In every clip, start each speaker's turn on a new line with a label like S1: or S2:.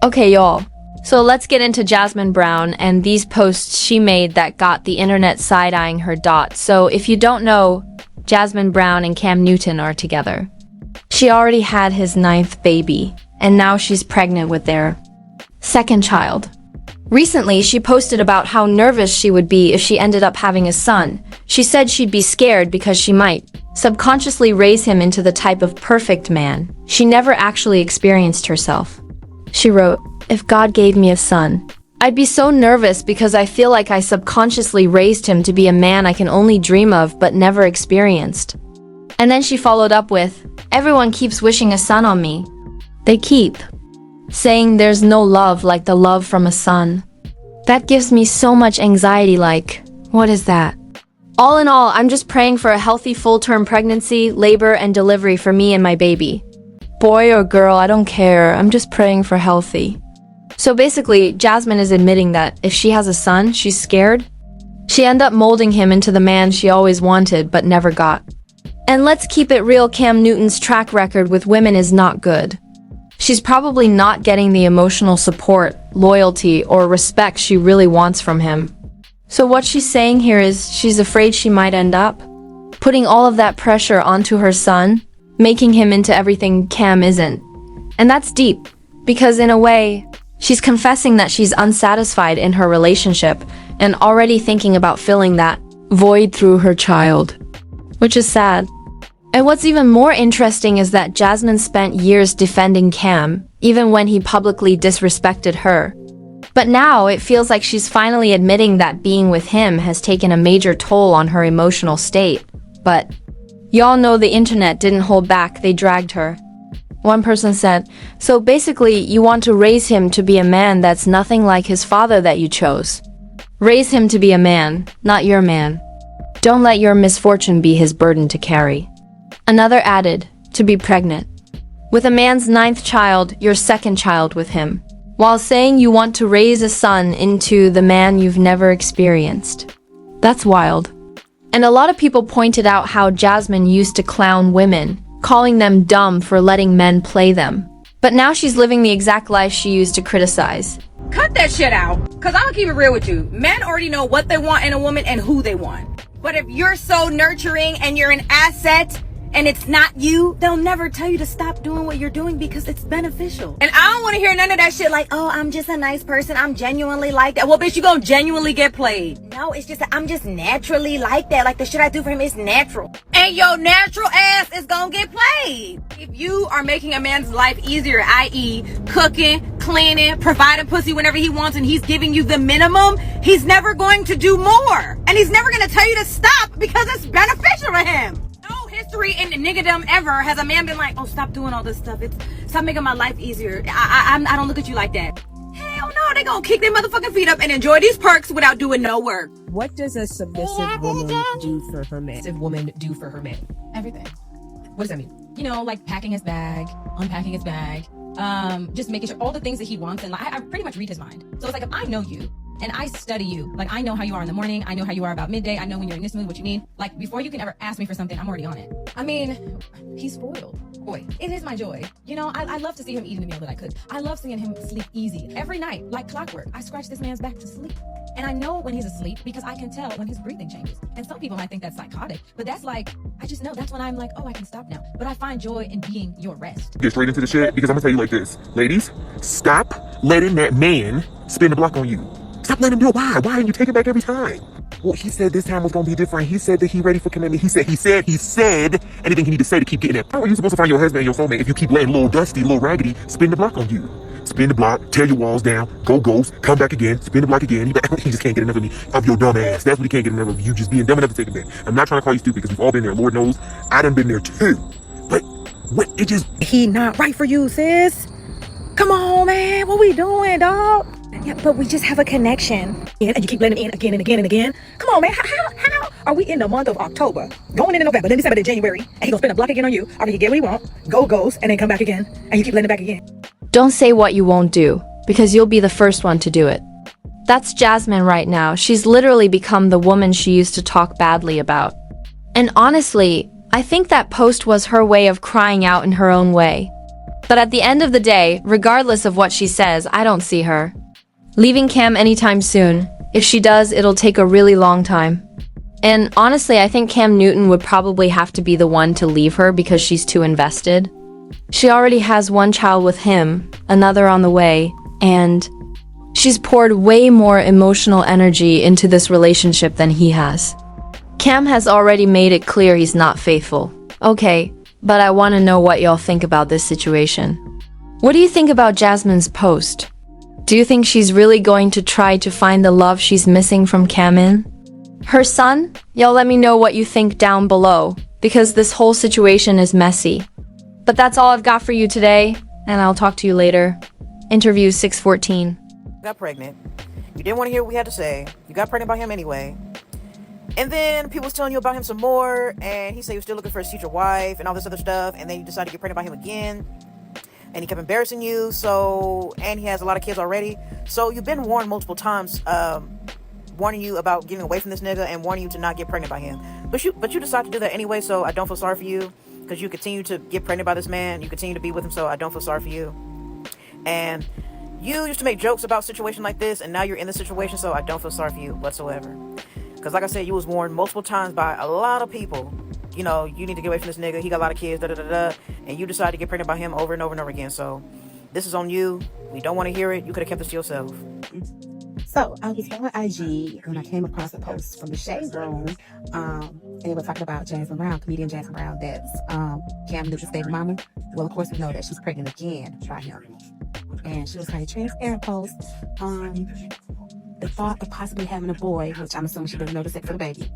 S1: Okay, y'all. So let's get into Jasmine Brown and these posts she made that got the internet side-eyeing her dot. So if you don't know, Jasmine Brown and Cam Newton are together. She already had his 9th baby, and now she's pregnant with their 2nd child. Recently, she posted about how nervous she would be if she ended up having a son. She said she'd be scared because she might subconsciously raise him into the type of perfect man she never actually experienced herself. She wrote, "If God gave me a son, I'd be so nervous because I feel like I subconsciously raised him to be a man I can only dream of but never experienced." And then she followed up with, "Everyone keeps wishing a son on me. They keep saying there's no love like the love from a son. That gives me so much anxiety, like, what is that? All in all, I'm just praying for a healthy full-term pregnancy, labor, and delivery for me and my baby. Boy or girl, I don't care. I'm just praying for healthy." So basically, Jasmine is admitting that if she has a son, she's scared. She ended up molding him into the man she always wanted but never got. And let's keep it real, Cam Newton's track record with women is not good. She's probably not getting the emotional support, loyalty, or respect she really wants from him. So what she's saying here is she's afraid she might end up putting all of that pressure onto her son, making him into everything Cam isn't. And that's deep, because in a way, she's confessing that she's unsatisfied in her relationship and already thinking about filling that void through her child, which is sad. And what's even more interesting is that Jasmine spent years defending Cam, even when he publicly disrespected her. But now it feels like she's finally admitting that being with him has taken a major toll on her emotional state. But y'all know the internet didn't hold back, they dragged her. One person said, "So basically you want to raise him to be a man that's nothing like his father that you chose. Raise him to be a man, not your man. Don't let your misfortune be his burden to carry." Another added, "To be pregnant with a man's 9th child, your 2nd child with him, while saying you want to raise a son into the man you've never experienced. That's wild." And a lot of people pointed out how Jasmine used to clown women, calling them dumb for letting men play them. But now she's living the exact life she used to criticize.
S2: Cut that shit out, cause I'm gonna keep it real with you. Men already know what they want in a woman and who they want. But if you're so nurturing and you're an asset, and it's not you, they'll never tell you to stop doing what you're doing because it's beneficial. And I don't want to hear none of that shit like, "Oh, I'm just a nice person. I'm genuinely like that." Well, bitch, you gonna genuinely get played. No, it's just that I'm just naturally like that. Like the shit I do for him is natural. And your natural ass is gonna get played. If you are making a man's life easier, i.e. cooking, cleaning, providing pussy whenever he wants, and he's giving you the minimum, he's never going to do more. And he's never gonna tell you to stop because it's beneficial to him. History in the niggerdom ever has a man been like, "Oh, stop doing all this stuff. Stop making my life easier. I don't look at you like that." Hell no, they gonna kick their motherfucking feet up and enjoy these perks without doing no work.
S3: What does a submissive woman do for her man?
S4: Everything. What does that mean? You know, like packing his bag, unpacking his bag, just making sure all the things that he wants. And like, I pretty much read his mind. So it's like, if I know you and I study you, like I know how you are in the morning, I know how you are about midday, I know when you're in this mood, what you need. Like before you can ever ask me for something, I'm already on it. I mean, he's spoiled. Boy, it is my joy. You know, I love to see him eating the meal that I cook. I love seeing him sleep easy. Every night, like clockwork, I scratch this man's back to sleep. And I know when he's asleep because I can tell when his breathing changes. And some people might think that's psychotic, but that's like, I just know that's when I'm like, oh, I can stop now. But I find joy in being your rest.
S5: Get straight into the shit because I'm gonna tell you like this. Ladies, stop letting that man spin the block on you. Stop letting him do it. Why? Why didn't you take it back every time? Well, he said this time was gonna be different. He said that he ready for commitment. He said anything he need to say to keep getting it. How are you supposed to find your husband and your soulmate if you keep letting little Dusty, little Raggedy spin the block on you? Spin the block, tear your walls down, go ghost, come back again, spin the block again. He just can't get enough of your dumb ass. That's what he can't get enough of, you just being dumb enough to take it back. I'm not trying to call you stupid because we've all been there. Lord knows, I done been there too. But what it just...
S3: He not right for you, sis. Come on, man. What we doing, dog? Yeah, but we just have a connection. And you keep letting it in again and again and again. Come on, man. How are we in the month of October? Going into November, then December, then January, and he gonna spin a block again on you. Or he get what he want, go ghost, and then come back again, and you keep letting it back again.
S1: Don't say what you won't do, because you'll be the first one to do it. That's Jasmine right now. She's literally become the woman she used to talk badly about. And honestly, I think that post was her way of crying out in her own way. But at the end of the day, regardless of what she says, I don't see her leaving Cam anytime soon. If she does, it'll take a really long time. And honestly, I think Cam Newton would probably have to be the one to leave her because she's too invested. She already has one child with him, another on the way, and she's poured way more emotional energy into this relationship than he has. Cam has already made it clear he's not faithful. Okay, but I want to know what y'all think about this situation. What do you think about Jasmin's post? Do you think she's really going to try to find the love she's missing from Camin? Her son? Y'all let me know what you think down below, because this whole situation is messy. But that's all I've got for you today, and I'll talk to you later. Interview 614.
S6: Got pregnant. You didn't want to hear what we had to say. You got pregnant by him anyway. And then people was telling you about him some more, and he said he was still looking for his future wife and all this other stuff, and then you decided to get pregnant by him again. And he kept embarrassing you, and he has a lot of kids already. So you've been warned multiple times, warning you about getting away from this nigga and warning you to not get pregnant by him. But you decide to do that anyway, so I don't feel sorry for you, because you continue to get pregnant by this man. You continue to be with him, so I don't feel sorry for you. And you used to make jokes about a situation like this, and now you're in this situation, so I don't feel sorry for you whatsoever. Because like I said, you was warned multiple times by a lot of people. You know, you need to get away from this nigga. He got a lot of kids, and you decided to get pregnant by him over and over and over again. So this is on you. We don't want to hear it. You could have kept this to yourself.
S7: So I was on IG when I came across a post from the Shade Room, and they were talking about Jasmin Brown, comedian Jasmin Brown, that's Cam Newton's baby mama. Well, of course, we know that she's pregnant again by him. And she was kind of transparent post on the thought of possibly having a boy, which I'm assuming she doesn't know the sex of the baby,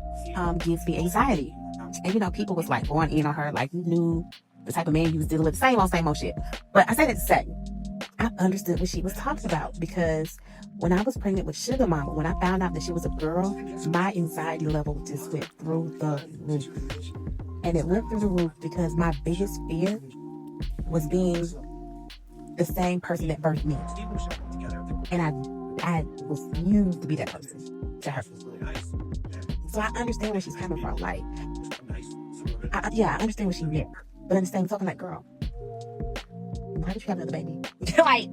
S7: gives me anxiety. And, you know, people was like going in on her, like, you knew the type of man you was dealing with, same old shit. But I say that to say, I understood what she was talking about, because when I was pregnant with Sugar Mama, when I found out that she was a girl, my anxiety level just went through the roof. And it went through the roof because my biggest fear was being the same person that birthed me. And I refused to be that person to her. So I understand where she's coming from. Like, I understand what she meant. But at the same time, like, girl, why did you have another baby? Like,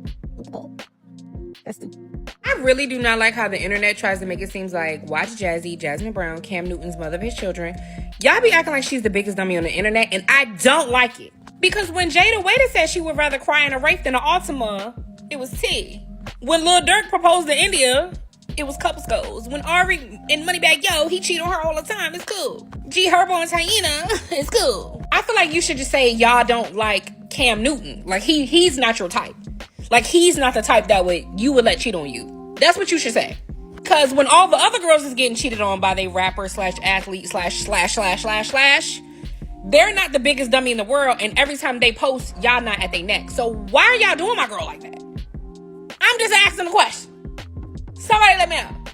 S7: that's stupid.
S2: I really do not like how the internet tries to make it seem like watch Jazzy, Jasmin Brown, Cam Newton's mother of his children. Y'all be acting like she's the biggest dummy on the internet, and I don't like it. Because when Jada Waiter said she would rather cry in a rape than an Altima, it was tea. When Lil Durk proposed to India, it was couple goals. When Ari and Moneybag Yo, he cheat on her all the time, it's cool. G Herbo and Hyena, it's cool. I feel like you should just say y'all don't like Cam Newton. Like he's not your type. Like he's not the type that you would let cheat on you. That's what you should say. Cause when all the other girls is getting cheated on by they rapper / athlete / they're not the biggest dummy in the world, and every time they post, y'all not at their neck. So why are y'all doing my girl like that? I'm just asking a question. Somebody let me know.